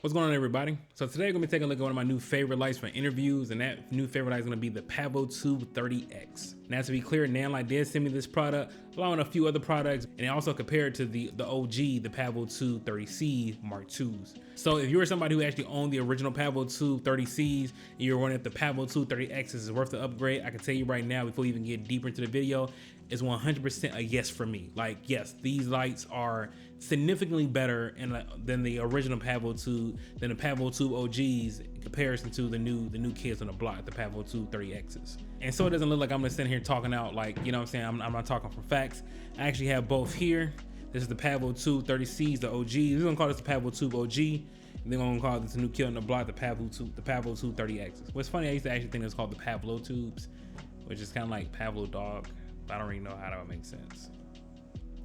What's going on, everybody? So today we're gonna be taking a look at one of my new favorite lights for interviews, and that new favorite light is gonna be the Pavotube 30X. Now, to be clear, Nanlite did send me this product along with a few other products, and it also compared to the OG, the Pavotube 30C Mark IIs. So if you were somebody who actually owned the original Pavotube 30Cs and you're wondering if the Pavotube 30X is worth the upgrade, I can tell you right now, before we even get deeper into the video, is 100% a yes for me. Like, yes, these lights are significantly better than the original Pavotube, than the Pavotube OGs in comparison to the new kids on the block, the Pavotube 30Xs. And so it doesn't look like I'm gonna sit here talking out like, you know what I'm saying, I'm not talking from facts. I actually have both here. This is the Pavotube 30Cs, the OG. We're gonna call this the Pavotube OG. And then I'm gonna call this a new kid on the block, the Pavotube 30Xs. What's funny, I used to actually think it's called the Pavotubes, which is kind of like Pavlo dog. I don't really know how that would make sense.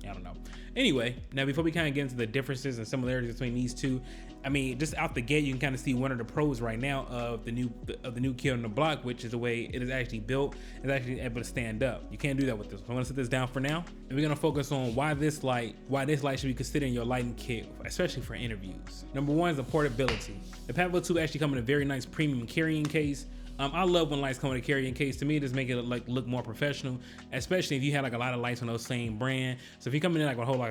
I don't know. Anyway, now before we kind of get into the differences and similarities between these two, I mean, just out the gate, you can kind of see one of the pros right now of the new kid on the block, which is the way it is actually built. It's actually able to stand up. You can't do that with this. So I'm gonna set this down for now, and we're gonna focus on why this light should be considered in your lighting kit, especially for interviews. Number one is the portability. The Pavotube actually comes in a very nice premium carrying case. I love when lights come in a carrying case. To me, it just make it look more professional, especially if you have like a lot of lights on those same brand. So if you come in like with a lot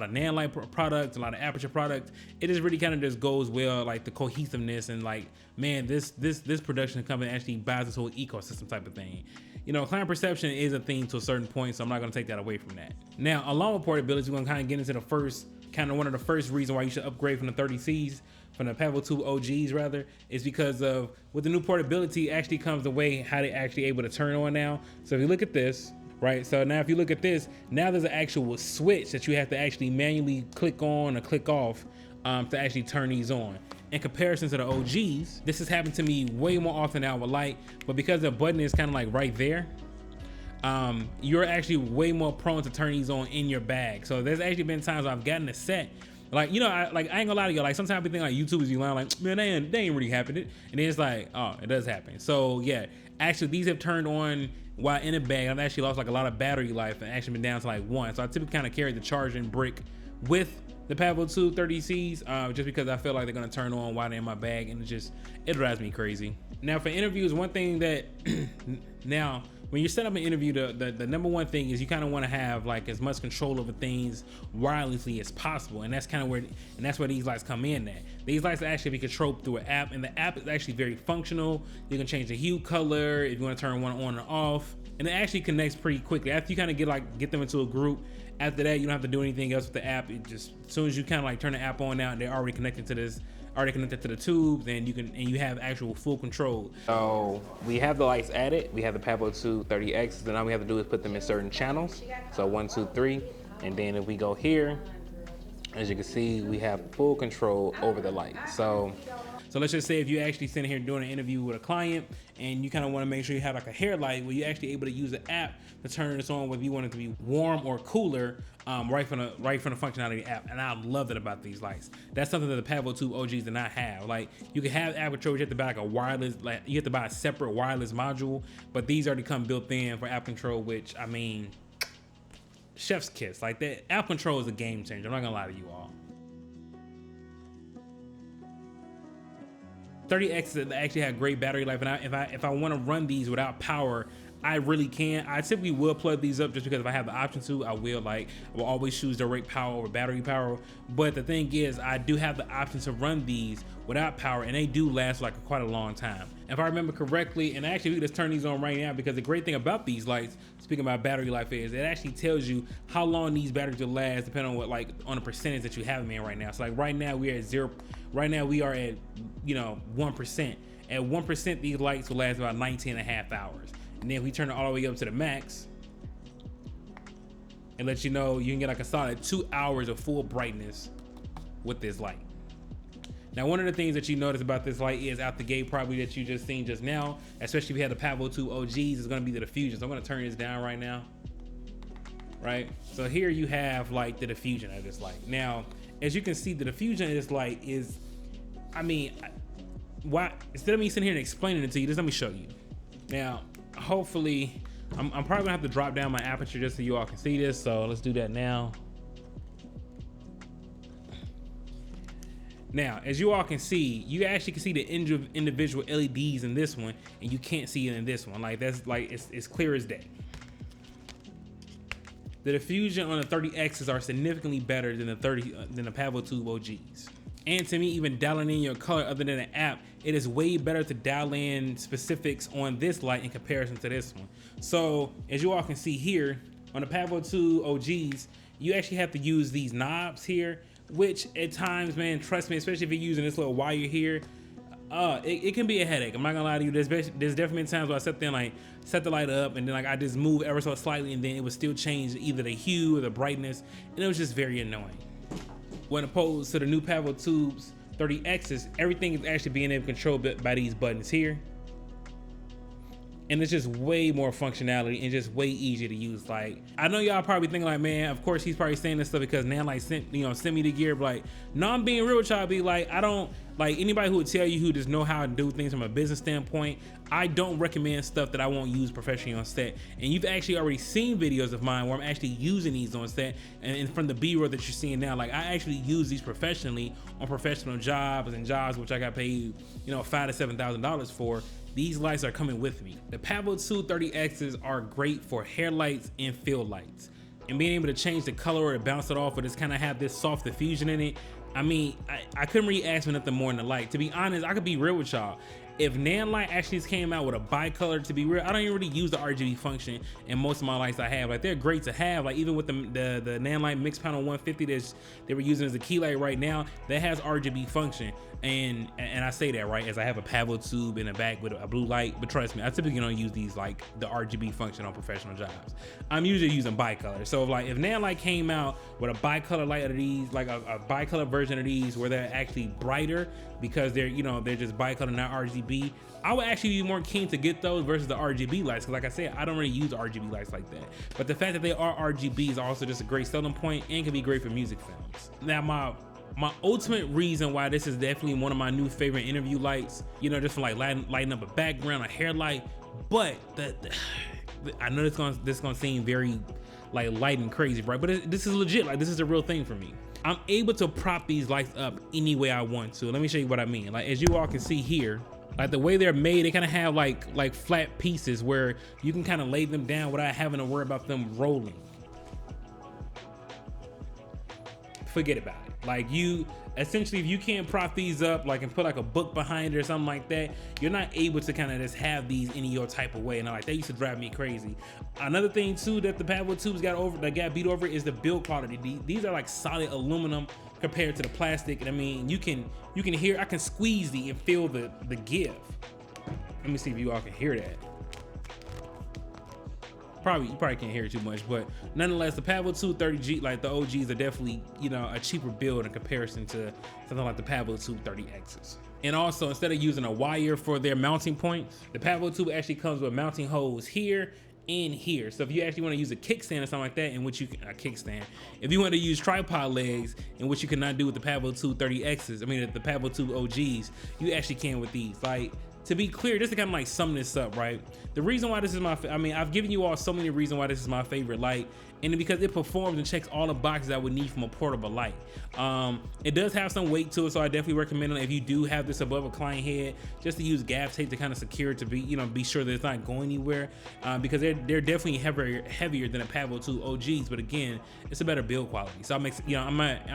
of Nanlite products, a lot of Aperture products, it just really kind of just goes well, like the cohesiveness and like, man, this production company actually buys this whole ecosystem type of thing. You know, client perception is a thing to a certain point, so I'm not gonna take that away from that. Now, along with portability, we're gonna kind of get into the first, kind of one of the first reasons why you should upgrade from the 30Cs, from the Pavotube OGs rather, is because of with the new portability actually comes the way how they actually able to turn on now. So if you look at this, right? So now if you look at this, now there's an actual switch that you have to actually manually click on or click off to actually turn these on. In comparison to the OGs, this has happened to me way more often now with light, but because the button is kind of like right there, you're actually way more prone to turn these on in your bag. So there's actually been times where I've gotten a set, like, you know, I ain't gonna lie to you, like sometimes I think like YouTubers, you learn like, man, they ain't really happened. And then it's like, oh, it does happen. So yeah, actually these have turned on while in a bag. I've actually lost like a lot of battery life and actually been down to like 1. So I typically kind of carry the charging brick with the Pavotube 30Cs, just because I feel like they're gonna turn on while they're in my bag, and it drives me crazy. Now for interviews, one thing that now when you're setting up an interview, the number one thing is you kind of want to have like as much control over things wirelessly as possible, and that's kind of where these lights come in at. These lights actually be controlled through an app, and the app is actually very functional. You can change the hue color if you want to turn one on or off, and it actually connects pretty quickly. After you kind of get them into a group, after that you don't have to do anything else with the app. It just, as soon as you kind of like turn the app on now, they're already connected to the tubes, and you have actual full control. So we have the lights added. We have the Pavotube 30X. So now we have to do is put them in certain channels. So 1, 2, 3, and then if we go here, as you can see, we have full control over the light. So let's just say if you're actually sitting here doing an interview with a client and you kind of want to make sure you have like a hair light where you're actually able to use the app to turn this on whether you want it to be warm or cooler, right from the functionality of the app. And I love that about these lights. That's something that the Pavotube OGs do not have. Like, you can have app control, you have to buy like a wireless, like you have to buy a separate wireless module, but these already come built in for app control, which, I mean, chef's kiss. Like, that app control is a game changer. I'm not gonna lie to you all. 30X actually have great battery life, and if I want to run these without power, I really can. I typically will plug these up just because if I have the option to, I will always choose direct power over battery power. But the thing is, I do have the option to run these without power, and they do last like quite a long time. If I remember correctly, and actually we can just turn these on right now, because the great thing about these lights, speaking about battery life, is it actually tells you how long these batteries will last depending on what, like, on the percentage that you have them in right now. So like right now we are at 0. Right now we are at, you know, 1%. At 1%, these lights will last about 19.5 hours. And then if we turn it all the way up to the max, and let you know, you can get like a solid 2 hours of full brightness with this light. Now, one of the things that you notice about this light is out the gate, probably that you just seen just now, especially if you had the Pavotube OGs, is gonna be the diffusion. So I'm gonna turn this down right now, right? So here you have like the diffusion of this light. Now, as you can see, the diffusion of this light is, I mean, why, instead of me sitting here and explaining it to you, just let me show you. Now, hopefully, I'm probably gonna have to drop down my aperture just so you all can see this. So let's do that now. Now, as you all can see, you actually can see the individual LEDs in this one, and you can't see it in this one. Like that's like it's clear as day. The diffusion on the 30Xs are significantly better than the Pavotube OGs. And to me, even dialing in your color other than an app, it is way better to dial in specifics on this light in comparison to this one. So as you all can see here, on the Pavotube OGs, you actually have to use these knobs here, which at times, man, trust me, especially if you're using this little wire here, it can be a headache. I'm not gonna lie to you. There's definitely times where I sit there and like set the light up and then like I just move ever so slightly and then it would still change either the hue or the brightness, and it was just very annoying. When opposed to the new Pavotube's 30Xs, everything is actually being able to control by these buttons here. And it's just way more functionality and just way easier to use. Like, I know y'all probably thinking like, man, of course he's probably saying this stuff because Nanlite sent me the gear. But like, no, I'm being real with y'all. Be like, I don't like anybody who would tell you who just know how to do things from a business standpoint. I don't recommend stuff that I won't use professionally on set. And you've actually already seen videos of mine where I'm actually using these on set. And from the B-roll that you're seeing now, like I actually use these professionally on professional jobs and jobs which I got paid, you know, $5,000 to $7,000 for. These lights are coming with me. The Pavotube 30Xs are great for hair lights and field lights. And being able to change the color or to bounce it off or just kind of have this soft diffusion in it. I mean, I couldn't really ask for nothing more than the light. To be honest, I could be real with y'all. If Nanlite actually came out with a bicolor, to be real, I don't even really use the RGB function in most of my lights I have. Like, they're great to have. Like, even with the Nanlite Mix Panel 150 they were using as a key light right now, that has RGB function. And I say that, right, as I have a Pavotube in the back with a blue light, but trust me, I typically don't use these, like, the RGB function on professional jobs. I'm usually using bicolor. So, like, if Nanlite came out with a bicolor light of these, like a bicolor version of these where they're actually brighter because they're, you know, they're just bicolor, not RGB, I would actually be more keen to get those versus the RGB lights, because like I said, I don't really use RGB lights like that. But the fact that they are RGB is also just a great selling point and can be great for music films. Now, my ultimate reason why this is definitely one of my new favorite interview lights, you know, just for like lighting up a background, a hair light, but I know this is gonna seem very like light and crazy, right? But this is legit. Like, this is a real thing for me. I'm able to prop these lights up any way I want to. Let me show you what I mean. Like, as you all can see here, like the way they're made, they kind of have like flat pieces where you can kind of lay them down without having to worry about them rolling. Forget about it. Like, you essentially, if you can't prop these up like and put like a book behind it or something like that, you're not able to kind of just have these in your type of way. And like, that used to drive me crazy. Another thing too that the Pavotubes got beat over is the build quality. These are like solid aluminum compared to the plastic. And I mean, you can hear, I can squeeze and feel the give. Let me see if you all can hear that. You probably can't hear it too much, but nonetheless, the Pavotube 30G, like the OGs, are definitely, you know, a cheaper build in comparison to something like the Pavotube 30Xs. And also, instead of using a wire for their mounting points, the Pavotube actually comes with mounting holes here and here. So if you actually want to use a kickstand or something like that, in which you can, a kickstand, if you want to use tripod legs, in which you cannot do with the Pavotube 30Xs, I mean the Pavotube OGs, you actually can with these. Like, to be clear, just to kind of like sum this up, right? The reason why this is I mean, I've given you all so many reasons why this is my favorite light, and because it performs and checks all the boxes I would need from a portable light. It does have some weight to it, so I definitely recommend it if you do have this above a client head, just to use gaff tape to kind of secure it, to be, you know, be sure that it's not going anywhere, because they're definitely heavier than a Pavotube OGs, but again, it's a better build quality. So I'm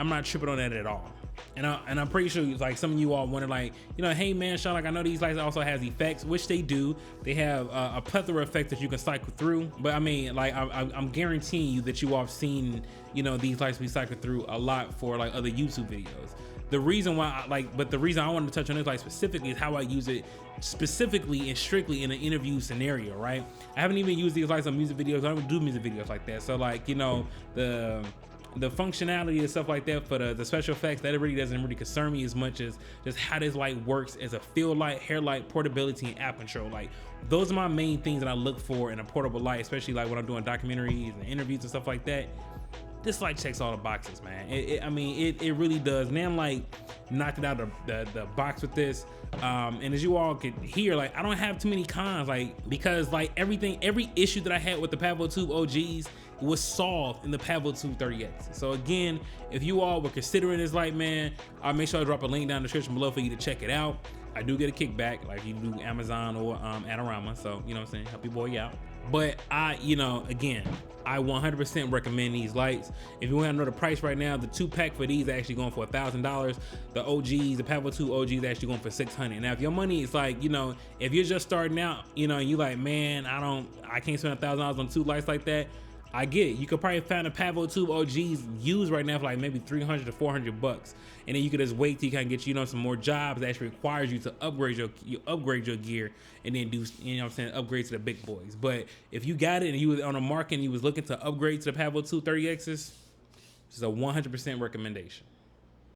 not tripping on that at all. And I'm pretty sure, like, some of you all wonder, like, you know, hey man, Sean, like, I know these lights also has effects, which they do. They have a plethora of effects that you can cycle through. But I mean, like, I'm guaranteeing you that you all have seen, you know, these lights be cycled through a lot for like other YouTube videos. The reason why the reason I wanted to touch on this light specifically is how I use it specifically and strictly in an interview scenario, right? I haven't even used these lights on music videos. I don't do music videos like that. So like, you know, the functionality and stuff like that for the special effects, that really doesn't really concern me as much as just how this light works as a field light, hair light, portability, and app control. Like, those are my main things that I look for in a portable light, especially like when I'm doing documentaries and interviews and stuff like that. This light checks all the boxes, man. I mean, it really does. Nanlite, knocked it out of the box with this. And as you all could hear, like I don't have too many cons, like because like every issue that I had with the Pavotube OGs was solved in the Pavotube 30X. So again, if you all were considering this light, man, I'll make sure I drop a link down in the description below for you to check it out. I do get a kickback like you do Amazon or Adorama, so you know what I'm saying, help your boy out. But again, I 100% recommend these lights. If you want to know the price right now, the 2-pack for these are actually going for $1,000. The OGs, the Pavotube OGs, are actually going for $600. Now, if your money is like, if you're just starting out, and you like, man, I can't spend $1,000 on 2 lights like that. I get it. You could probably find a Pavotube OGs used right now for like maybe $300 to $400, and then you could just wait till you kind of get some more jobs that actually requires you to upgrade your gear, and then do upgrade to the big boys. But if you got it and you was on a market and you was looking to upgrade to the Pavotube 30Xs, this is a 100% recommendation.